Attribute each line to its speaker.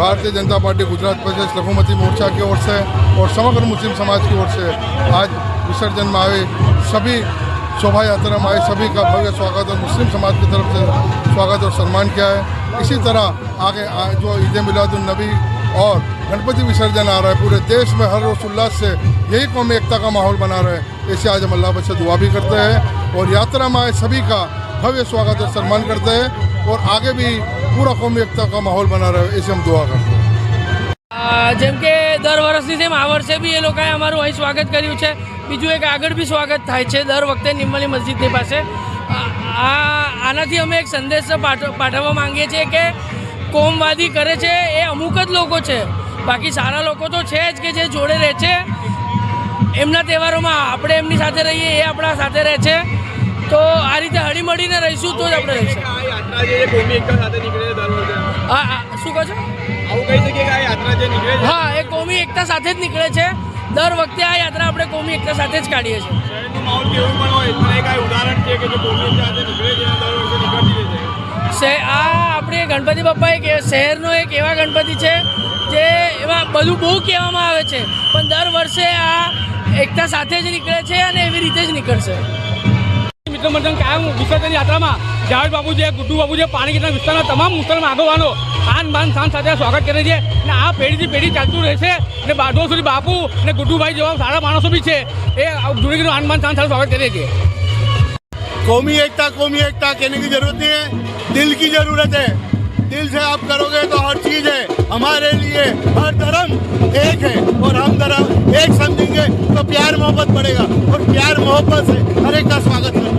Speaker 1: Bharatiya Janata party Gujarat प्रदेश लघुमती मोर्चा की ओर से और समग्र मुस्लिम समाज की ओर से आज विसर्जन में आए सभी शोभा यात्रा में आए सभी का भव्य स्वागत और मुस्लिम समाज की तरफ से स्वागत और सम्मान किया है। इसी तरह आगे जो ईद मिलादुन नबी और गणपति विसर्जन आ रहा है, पूरे देश में हर रोज उल्लास से यही कौमी एकता का माहौल बना रहे हैं। ऐसे आज हम अल्लाह से दुआ भी करते हैं और यात्रा में आए सभी का भव्य स्वागत और सम्मान करते हैं और आगे भी पूरा कौमी एकता का माहौल बना रहे ऐसे हम दुआ करते हैं।
Speaker 2: જેમ કે દર વર્ષની જેમ આ વર્ષે બી એ લોકોએ અમારું અહીં સ્વાગત કર્યું છે। બીજું એક આગળ બી સ્વાગત થાય છે દર વખતે નિમ્મલી મસ્જિદની પાસે। આનાથી અમે એક સંદેશ પાઠવવા માંગીએ છીએ કે કોમવાદી કરે છે એ અમુક જ લોકો છે, બાકી સારા લોકો તો છે જ કે જે જોડે રહે છે। એમના તહેવારોમાં આપણે એમની સાથે રહીએ, એ આપણા સાથે રહે છે, તો આ રીતે હળીમળીને રહીશું તો જ આપણે રહીશું। હા, શું કહો છો? હા, એ કોમી એકતા સાથે જ નીકળે છે। દર વખતે આ યાત્રા આપણે કોમી એકતા સાથે જ કાઢીએ છીએ। આ આપણે ગણપતિ બાપા એક શહેરનો એક એવા ગણપતિ છે જે એમાં બધું બહુ કહેવામાં આવે છે, પણ દર વર્ષે આ એકતા સાથે જ નીકળે છે અને એવી રીતે જ નીકળશે। મિત્ર મંડળ કાયમ વિસર્જન યાત્રામાં જાવેદ બાપુ છે, ગુડ્ડુ બાપુ છે, પાણીગીરના વિસ્તારના તમામ મુસલમાન આગેવાનો આન બાન શાન સાથે સ્વાગત કરે છે અને આ પેઢીથી પેઢી ચાલતું રહેશે। અને બાદો સુધી બાપુ અને ગુડ્ડુભાઈ જેવા સારા માણસો બી છે, એ જૂનગીરનું આન બાન શાન સાથે સ્વાગત કરે છે।
Speaker 3: कौमी एकता कहने की जरूरत नहीं है, दिल की जरूरत है। दिल से आप करोगे तो हर चीज़ है। हमारे लिए हर धर्म एक है और हम धर्म एक समझेंगे तो प्यार मोहब्बत बढ़ेगा और प्यार मोहब्बत से हर एक का स्वागत करेंगे।